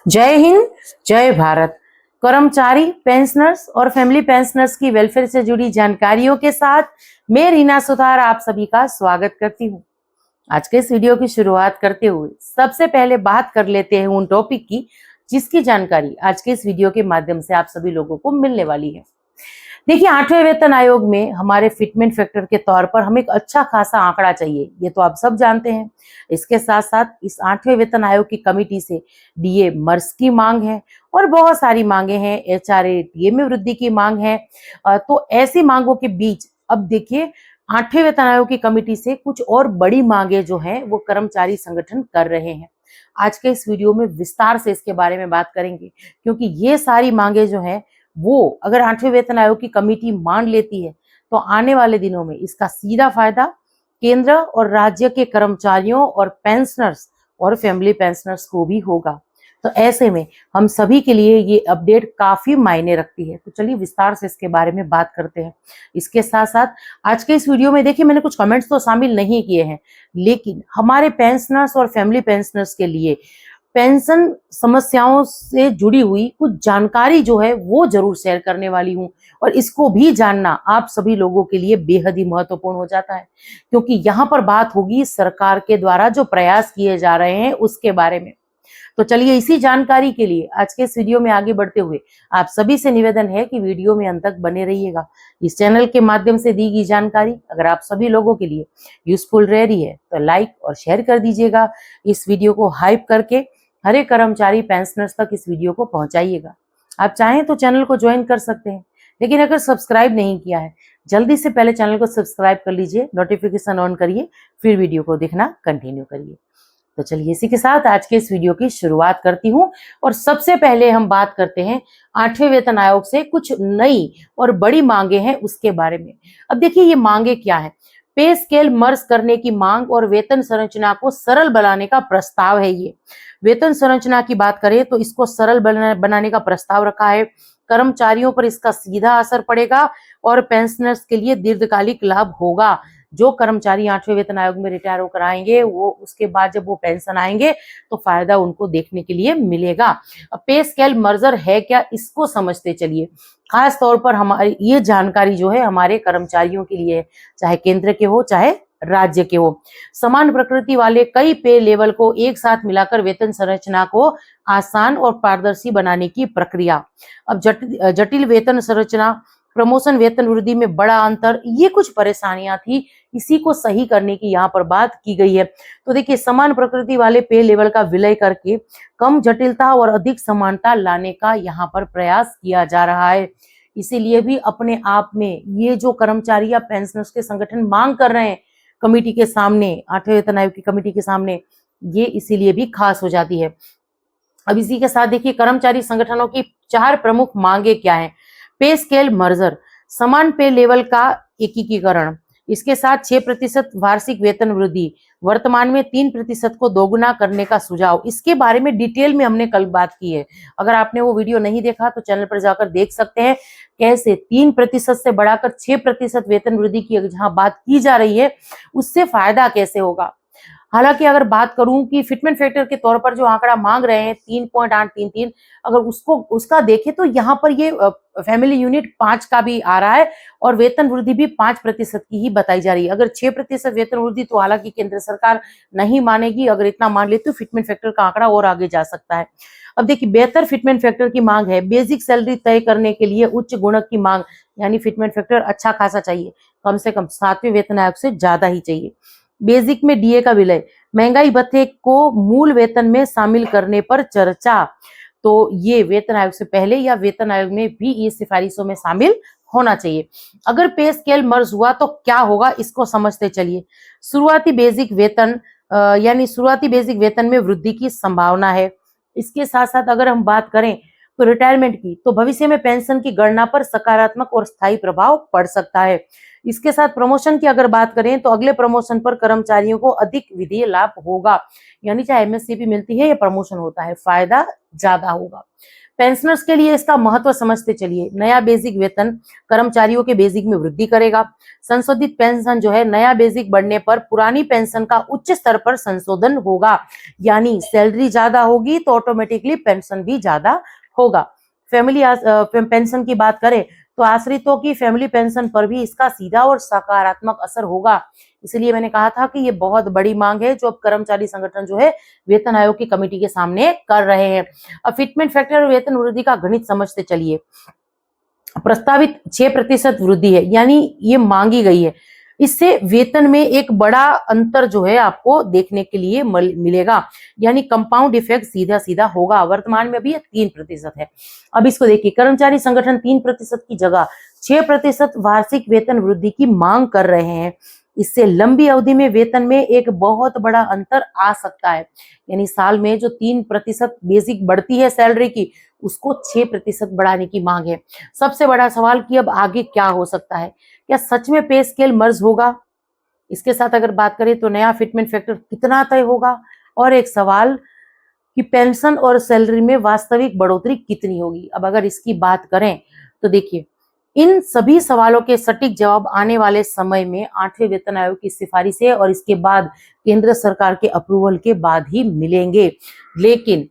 जय हिंद, जय भारत। कर्मचारी पेंशनर्स और फैमिली पेंशनर्स की वेलफेयर से जुड़ी जानकारियों के साथ मैं रीना सुथार आप सभी का स्वागत करती हूँ। आज के इस वीडियो की शुरुआत करते हुए सबसे पहले बात कर लेते हैं उन टॉपिक की जिसकी जानकारी आज के इस वीडियो के माध्यम से आप सभी लोगों को मिलने वाली है। देखिए, 8वें वेतन आयोग में हमारे फिटमेंट फैक्टर के तौर पर हमें एक अच्छा खासा आंकड़ा चाहिए, ये तो आप सब जानते हैं। इसके साथ साथ इस 8वें वेतन आयोग की कमेटी से डीए मर्स की मांग है और बहुत सारी मांगे हैं, एचआरए टीए में वृद्धि की मांग है। तो ऐसी मांगों के बीच अब देखिए 8वें वेतन आयोग की कमेटी से कुछ और बड़ी मांगे जो हैं वो कर्मचारी संगठन कर रहे हैं। आज के इस वीडियो में विस्तार से इसके बारे में बात करेंगे, क्योंकि ये सारी मांगे जो हैं वो अगर 8वें वेतन आयोग की कमेटी मान लेती है तो आने वाले दिनों में इसका सीधा फायदा केंद्र और राज्य के कर्मचारियों और पेंशनर्स और फैमिली पेंशनर्स को भी होगा। तो ऐसे में हम सभी के लिए ये अपडेट काफी मायने रखती है। तो चलिए विस्तार से इसके बारे में बात करते हैं। इसके साथ साथ आज के इस वीडियो में देखिए मैंने कुछ कमेंट्स तो शामिल नहीं किए हैं, लेकिन हमारे पेंशनर्स और फैमिली पेंशनर्स के लिए पेंशन समस्याओं से जुड़ी हुई कुछ जानकारी जो है वो जरूर शेयर करने वाली हूँ, और इसको भी जानना आप सभी लोगों के लिए बेहद ही महत्वपूर्ण हो जाता है, क्योंकि यहाँ पर बात होगी सरकार के द्वारा जो प्रयास किए जा रहे हैं उसके बारे में। तो चलिए इसी जानकारी के लिए आज के इस वीडियो में आगे बढ़ते हुए आप सभी से निवेदन है कि वीडियो में अंत तक बने रहिएगा। इस चैनल के माध्यम से दी गई जानकारी अगर आप सभी लोगों के लिए यूजफुल रह रही है तो लाइक और शेयर कर दीजिएगा। इस वीडियो को हाइप करके हर एक कर्मचारी पेंशनर्स तक इस वीडियो को पहुंचाइएगा। आप चाहें तो चैनल को ज्वाइन कर सकते हैं, लेकिन अगर सब्सक्राइब नहीं किया है जल्दी से पहले चैनल को सब्सक्राइब कर लीजिए, नोटिफिकेशन ऑन करिए, फिर वीडियो को देखना कंटिन्यू करिए। तो चलिए इसी के साथ आज के इस वीडियो की शुरुआत करती हूँ, और सबसे पहले हम बात करते हैं 8वें वेतन आयोग से कुछ नई और बड़ी मांगे हैं उसके बारे में। अब देखिए ये मांगे क्या है। पे स्केल मर्ज करने की मांग और वेतन संरचना को सरल बनाने का प्रस्ताव है। ये वेतन संरचना की बात करें तो इसको सरल बनाने का प्रस्ताव रखा है। कर्मचारियों पर इसका सीधा असर पड़ेगा और पेंशनर्स के लिए दीर्घकालिक लाभ होगा। जो कर्मचारी 8वें वेतन आयोग में रिटायर होकर आएंगे वो उसके बाद जब वो पेंशन आएंगे तो फायदा उनको देखने के लिए मिलेगा। अब पे स्केल मर्जर है क्या, इसको समझते चलिए। खास तौर पर हमारी ये जानकारी जो है हमारे कर्मचारियों के लिए, चाहे केंद्र के हो चाहे राज्य के हो। समान प्रकृति वाले कई पे लेवल को एक साथ मिलाकर वेतन संरचना को आसान और पारदर्शी बनाने की प्रक्रिया। अब जटिल वेतन संरचना, प्रमोशन वेतन वृद्धि में बड़ा अंतर, ये कुछ परेशानियां थी, इसी को सही करने की यहाँ पर बात की गई है। तो देखिए समान प्रकृति वाले पे लेवल का विलय करके कम जटिलता और अधिक समानता लाने का यहाँ पर प्रयास किया जा रहा है। इसीलिए भी अपने आप में ये जो कर्मचारी या पेंशनर्स के संगठन मांग कर रहे हैं कमेटी के सामने, 8वें वेतन आयोग की कमेटी के सामने, ये इसीलिए भी खास हो जाती है। अब इसी के साथ देखिए कर्मचारी संगठनों की 4 प्रमुख मांगे क्या है। पे स्केल मर्जर, समान पे लेवल का एकीकरण, इसके साथ 6% वार्षिक वेतन वृद्धि, वर्तमान में 3% को दोगुना करने का सुझाव। इसके बारे में डिटेल में हमने कल बात की है। अगर आपने वो वीडियो नहीं देखा तो चैनल पर जाकर देख सकते हैं कैसे 3% से बढ़ाकर 6% वेतन वृद्धि की जहां बात की जा रही है उससे फायदा कैसे होगा। हालांकि अगर बात करूं कि फिटमेंट फैक्टर के तौर पर जो आंकड़ा मांग रहे हैं 3.833, अगर उसका देखें तो यहाँ पर ये फैमिली यूनिट 5 का भी आ रहा है और वेतन वृद्धि भी 5% की ही बताई जा रही है। अगर 6% वेतन वृद्धि तो हालांकि केंद्र सरकार नहीं मानेगी, अगर इतना मान ले तो फिटमेंट फैक्टर का आंकड़ा और आगे जा सकता है। अब देखिए बेहतर फिटमेंट फैक्टर की मांग है। बेसिक सैलरी तय करने के लिए उच्च गुणक की मांग, यानी फिटमेंट फैक्टर अच्छा खासा चाहिए, कम से कम 7वें वेतन आयोग से ज्यादा ही चाहिए। बेसिक में डीए का विलय, महंगाई भत्ते को मूल वेतन में शामिल करने पर चर्चा। तो ये वेतन आयोग से पहले या वेतन आयोग में भी ये सिफारिशों में शामिल होना चाहिए। अगर पे स्केल मर्ज हुआ तो क्या होगा इसको समझते चलिए। शुरुआती बेसिक वेतन यानी शुरुआती बेसिक वेतन में वृद्धि की संभावना है। इसके साथ साथ अगर हम बात करें तो रिटायरमेंट की, तो भविष्य में पेंशन की गणना पर सकारात्मक और स्थायी प्रभाव पड़ सकता है। इसके साथ प्रमोशन की अगर बात करें तो अगले प्रमोशन पर कर्मचारियों को अधिक वित्तीय लाभ होगा, यानी चाहे एमएससीपी मिलती है या प्रमोशन होता है फायदा ज्यादा होगा। पेंशनर्स के लिए इसका महत्व समझते चलिए। नया बेसिक वेतन कर्मचारियों के बेसिक में वृद्धि करेगा। संशोधित पेंशन जो है, नया बेसिक बढ़ने पर पुरानी पेंशन का उच्च स्तर पर संशोधन होगा, यानी सैलरी ज्यादा होगी तो ऑटोमेटिकली पेंशन भी ज्यादा होगा। फैमिली पेंशन की बात करें तो आश्रितों की फैमिली पेंशन पर भी इसका सीधा और सकारात्मक असर होगा। इसलिए मैंने कहा था कि ये बहुत बड़ी मांग है जो अब कर्मचारी संगठन जो है वेतन आयोग की कमेटी के सामने कर रहे हैं। अब फिटमेंट फैक्टर और वेतन वृद्धि का गणित समझते चलिए। प्रस्तावित 6% वृद्धि है, यानी ये मांगी गई है। इससे वेतन में एक बड़ा अंतर जो है आपको देखने के लिए मिलेगा, यानी कंपाउंड इफेक्ट सीधा सीधा होगा। वर्तमान में भी ये 3% है। अब इसको देखिए, कर्मचारी संगठन 3% की जगह 6% वार्षिक वेतन वृद्धि की मांग कर रहे हैं। इससे लंबी अवधि में वेतन में एक बहुत बड़ा अंतर आ सकता है, यानी साल में जो 3% बेसिक बढ़ती है सैलरी की, उसको 6% बढ़ाने की मांग है। सबसे बड़ा सवाल कि अब आगे क्या हो सकता है, क्या सच में पे स्केल मर्ज होगा? इसके साथ अगर बात करें तो नया फिटमेंट फैक्टर कितना तय होगा, और एक सवाल कि पेंशन और सैलरी में वास्तविक बढ़ोतरी कितनी होगी। अब अगर इसकी बात करें तो देखिए, इन सभी सवालों के सटीक जवाब आने वाले समय में 8वें वेतन आयोग की सिफारिश है और इसके बाद केंद्र सरकार के अप्रूवल के बाद ही मिलेंगे। लेकिन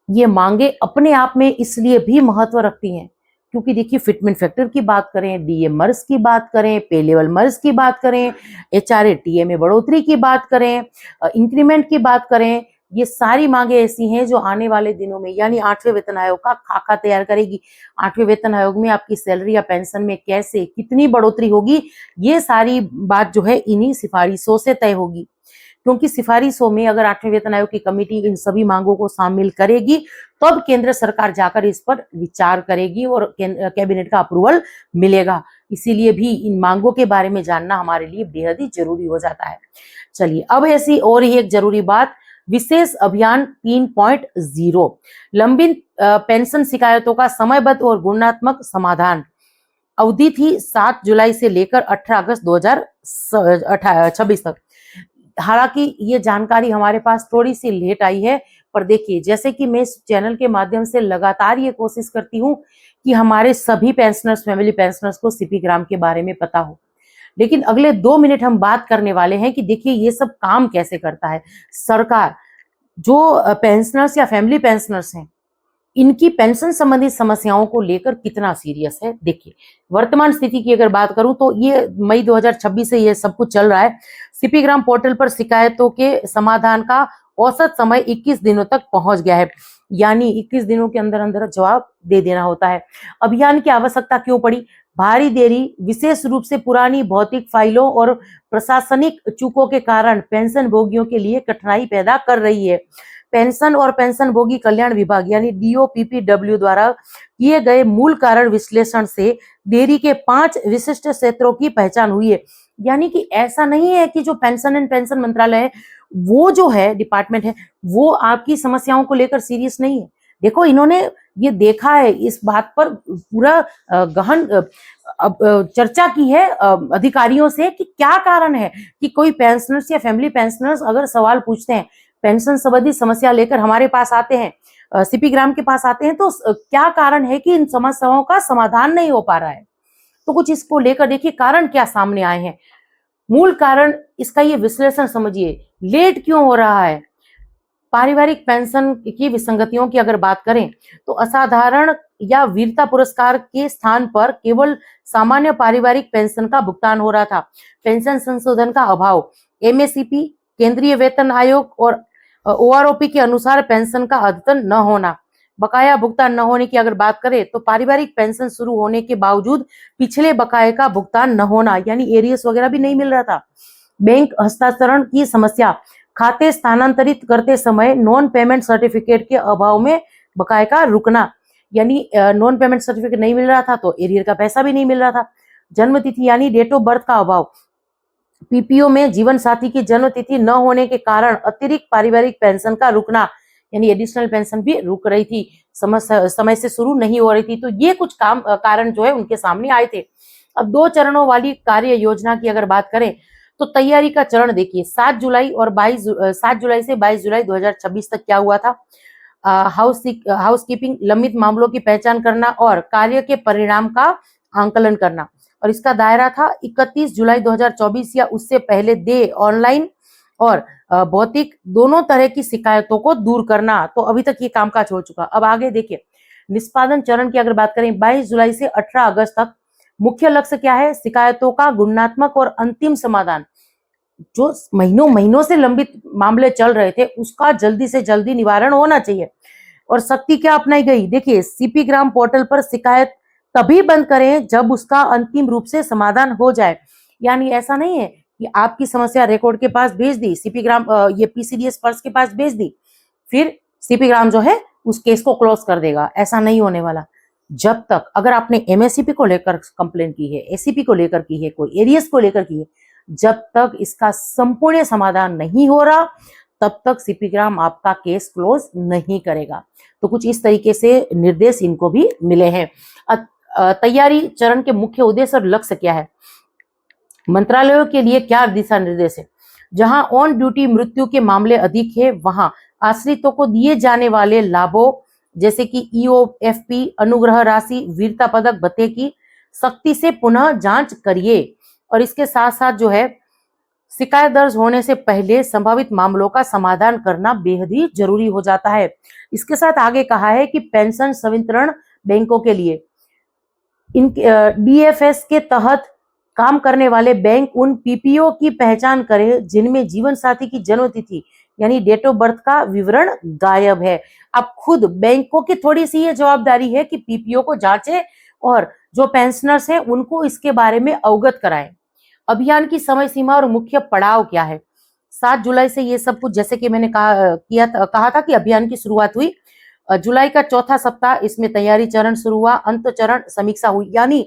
ये मांगे अपने आप में इसलिए भी महत्व रखती हैं क्योंकि देखिए, फिटमेंट फैक्टर की बात करें, डीए मर्ज की बात करें, पे लेवल मर्ज की बात करें, एचआरए टीए में बढ़ोतरी की बात करें, इंक्रीमेंट की बात करें, ये सारी मांगे ऐसी हैं जो आने वाले दिनों में, यानी 8वें वेतन आयोग का खाका तैयार करेगी। 8वें वेतन आयोग में आपकी सैलरी या पेंशन में कैसे कितनी बढ़ोतरी होगी, ये सारी बात जो है इन्हीं सिफारिशों से तय होगी। क्योंकि सिफारिशों में अगर 8वें वेतन आयोग की कमेटी इन सभी मांगों को शामिल करेगी तब केंद्र सरकार जाकर इस पर विचार करेगी और कैबिनेट का अप्रूवल मिलेगा। इसीलिए भी इन मांगों के बारे में जानना हमारे लिए बेहद ही जरूरी हो जाता है। चलिए, अब ऐसी और ही एक जरूरी बात, विशेष अभियान 3.0 लंबित पेंशन शिकायतों का समयबद्ध और गुणात्मक समाधान। अवधि थी 7 जुलाई से लेकर 18 अगस्त 2026 तक। हालांकि ये जानकारी हमारे पास थोड़ी सी लेट आई है, पर देखिए, जैसे कि मैं इस चैनल के माध्यम से लगातार ये कोशिश करती हूँ कि हमारे सभी पेंशनर्स, फैमिली पेंशनर्स को सीपी ग्राम के बारे में पता हो, लेकिन अगले 2 मिनट हम बात करने वाले हैं कि देखिए ये सब काम कैसे करता है। सरकार जो पेंशनर्स या फैमिली पेंशनर्स हैं, इनकी पेंशन संबंधी समस्याओं को लेकर कितना सीरियस है। देखिए, वर्तमान स्थिति की अगर बात करूं तो ये मई 2026 से ये सब कुछ चल रहा है। सीपी ग्राम पोर्टल पर शिकायतों के समाधान का औसत समय 21 दिनों तक पहुंच गया है, यानी 21 दिनों के अंदर अंदर जवाब दे देना होता है। अभियान की आवश्यकता क्यों पड़ी? भारी देरी विशेष रूप से पुरानी भौतिक फाइलों और प्रशासनिक चूकों के कारण पेंशन भोगियों के लिए कठिनाई पैदा कर रही है। पेंशन और पेंशन भोगी कल्याण विभाग यानी डीओपीपीडब्ल्यू द्वारा किए गए मूल कारण विश्लेषण से देरी के 5 विशिष्ट क्षेत्रों की पहचान हुई है। यानी कि ऐसा नहीं है कि जो पेंशन एंड पेंशन मंत्रालय है, वो जो है डिपार्टमेंट है, वो आपकी समस्याओं को लेकर सीरियस नहीं है। देखो, इन्होंने ये देखा है, इस बात पर पूरा गहन चर्चा की है अधिकारियों से कि क्या कारण है कि कोई पेंशनर्स या फैमिली पेंशनर्स अगर सवाल पूछते हैं, पेंशन संबंधी समस्या लेकर हमारे पास आते हैं, सीपी ग्राम के पास आते हैं, तो क्या कारण है कि इन समस्याओं का समाधान नहीं हो पा रहा है। तो कुछ इसको लेकर देखिए कारण क्या सामने आए हैं। मूल कारण इसका ये विश्लेषण समझिए, लेट क्यों हो रहा है। पारिवारिक पेंशन की विसंगतियों की अगर बात करें तो असाधारण या वीरता पुरस्कार के स्थान पर केवल सामान्य पारिवारिक पेंशन का भुगतान हो रहा था। पेंशन संशोधन का अभाव, एमएसीपी, केंद्रीय वेतन आयोग और ओआरओपी के अनुसार पेंशन का अद्यतन न होना, बकाया भुगतान न होने की अगर बात करें तो पारिवारिक पेंशन शुरू होने के बावजूद पिछले बकाये का भुगतान न होना, यानी एरियस वगैरह भी नहीं मिल रहा था। बैंक हस्तांतरण की समस्या, खाते स्थानांतरित करते समय नॉन पेमेंट सर्टिफिकेट के अभाव में बकाये का रुकना, यानी नॉन पेमेंट सर्टिफिकेट नहीं मिल रहा था तो एरियर का पैसा भी नहीं मिल रहा था। जन्म तिथि यानी डेट ऑफ बर्थ का अभाव, पीपीओ में जीवन साथी की जन्म तिथि न होने के कारण अतिरिक्त पारिवारिक पेंशन का रुकना, यानी एडिशनल पेंशन भी रुक रही थी, समय से शुरू नहीं हो रही थी। तो ये कुछ कारण जो है उनके सामने आए थे। अब 2 चरणों वाली कार्य योजना की अगर बात करें तो तैयारी का चरण देखिए, 7 जुलाई से 22 जुलाई 2026 तक क्या हुआ था। हाउसकीपिंग, लंबित मामलों की पहचान करना और कार्य के परिणाम का आंकलन करना। और इसका दायरा था 31 जुलाई 2024 या उससे पहले देय ऑनलाइन और भौतिक दोनों तरह की शिकायतों को दूर करना। तो अभी तक ये कामकाज हो चुका। अब आगे देखिए, निष्पादन चरण की अगर बात करें, 22 जुलाई से 18 अगस्त तक मुख्य लक्ष्य क्या है? शिकायतों का गुणात्मक और अंतिम समाधान। जो महीनों महीनों से लंबित मामले चल रहे थे उसका जल्दी से जल्दी निवारण होना चाहिए। और सख्ती क्या अपनाई गई? देखिए, सीपी ग्राम पोर्टल पर शिकायत तभी बंद करें जब उसका अंतिम रूप से समाधान हो जाए। यानी ऐसा नहीं है कि आपकी समस्या रिकॉर्ड के पास भेज दी, सीपी ग्राम ये पीसीडीएस पर्स के पास भेज दी, फिर सीपी ग्राम जो है उस केस को क्लोज कर देगा। ऐसा नहीं होने वाला। जब तक अगर आपने एमएससीपी को लेकर कंप्लेन की है, एसीपी को लेकर की है, कोई एरियस को लेकर की है, जब तक इसका संपूर्ण समाधान नहीं हो रहा तब तक सीपी ग्राम आपका केस क्लोज नहीं करेगा। तो कुछ इस तरीके से निर्देश इनको भी मिले हैं। तैयारी चरण के मुख्य उद्देश्य और लक्ष्य क्या है? मंत्रालयों के लिए क्या दिशा निर्देश है? जहां ऑन ड्यूटी मृत्यु के मामले अधिक है वहां आश्रितों को दिए जाने वाले लाभों जैसे कि ईओएफपी, अनुग्रह राशि, वीरता पदक, भत्ते की सख्ती से पुनः जांच करिए। और इसके साथ साथ जो है, शिकायत दर्ज होने से पहले संभावित मामलों का समाधान करना बेहद ही जरूरी हो जाता है। इसके साथ आगे कहा है कि पेंशन संवितरण बैंकों के लिए इन डीएफएस के तहत काम करने वाले बैंक उन पीपीओ की पहचान करें जिनमें जीवन साथी की जन्म तिथि यानी डेट ऑफ बर्थ का विवरण गायब है। अब खुद बैंकों की थोड़ी सी ये जवाबदारी है कि पीपीओ को जांचें और जो पेंशनर्स हैं उनको इसके बारे में अवगत कराएं। अभियान की समय सीमा और मुख्य पड़ाव क्या है? 7 जुलाई से ये सब कुछ, जैसे कि मैंने कहा था कि अभियान की शुरुआत हुई। जुलाई का चौथा सप्ताह, इसमें तैयारी चरण शुरू हुआ, अंत चरण समीक्षा हुई। यानी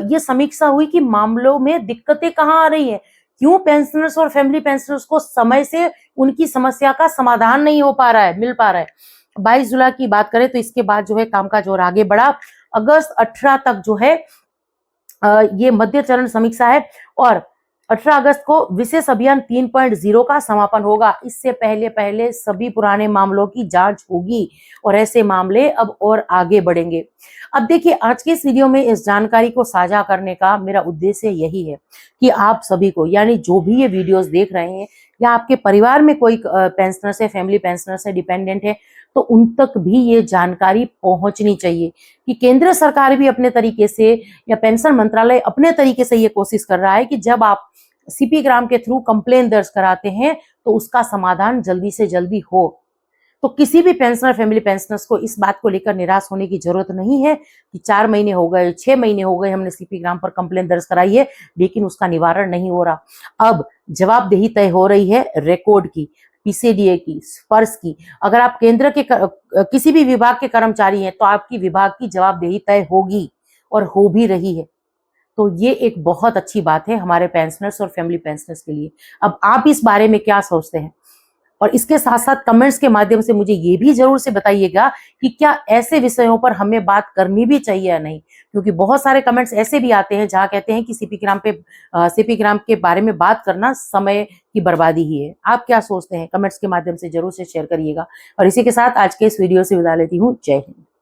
ये समीक्षा हुई कि मामलों में दिक्कतें कहाँ आ रही हैं, क्यों पेंशनर्स और फैमिली पेंशनर्स को समय से उनकी समस्या का समाधान नहीं हो पा रहा है, मिल पा रहा है। 22 जुलाई की बात करें तो इसके बाद जो है कामकाज और आगे बढ़ा। अगस्त 18 तक जो है ये मध्य चरण समीक्षा है और 18 अगस्त को विशेष अभियान 3.0 का समापन होगा। इससे पहले पहले सभी पुराने मामलों की जांच होगी और ऐसे मामले अब और आगे बढ़ेंगे। अब देखिए, आज के इस वीडियो में इस जानकारी को साझा करने का मेरा उद्देश्य यही है कि आप सभी को, यानी जो भी ये वीडियोस देख रहे हैं या आपके परिवार में कोई पेंशनर से, फैमिली पेंशनर से, डिपेंडेंट है, तो उन तक भी ये जानकारी पहुंचनी चाहिए कि केंद्र सरकार भी अपने तरीके से या पेंशन मंत्रालय अपने तरीके से ये कोशिश कर रहा है कि जब आप सीपी ग्राम के थ्रू कंप्लेन दर्ज कराते हैं तो उसका समाधान जल्दी से जल्दी हो। तो किसी भी पेंशनर, फैमिली पेंशनर्स को इस बात को लेकर निराश होने की जरूरत नहीं है कि 4 महीने हो गए, 6 महीने हो गए, हमने सीपी ग्राम पर कंप्लेन दर्ज कराई है लेकिन उसका निवारण नहीं हो रहा। अब जवाबदेही तय हो रही है रिकॉर्ड की, पीसीडीए की, स्पर्श की। अगर आप केंद्र के किसी भी विभाग के कर्मचारी हैं तो आपकी विभाग की जवाबदेही तय होगी और हो भी रही है। तो ये एक बहुत अच्छी बात है हमारे पेंशनर्स और फैमिली पेंशनर्स के लिए। अब आप इस बारे में क्या सोचते हैं? और इसके साथ साथ कमेंट्स के माध्यम से मुझे ये भी जरूर से बताइएगा कि क्या ऐसे विषयों पर हमें बात करनी भी चाहिए या नहीं, क्योंकि बहुत सारे कमेंट्स ऐसे भी आते हैं जहां कहते हैं कि सीपी ग्राम के बारे में बात करना समय की बर्बादी ही है। आप क्या सोचते हैं? कमेंट्स के माध्यम से जरूर से शेयर करिएगा। और इसी के साथ आज के इस वीडियो से विदा लेती हूँ। जय हिंद।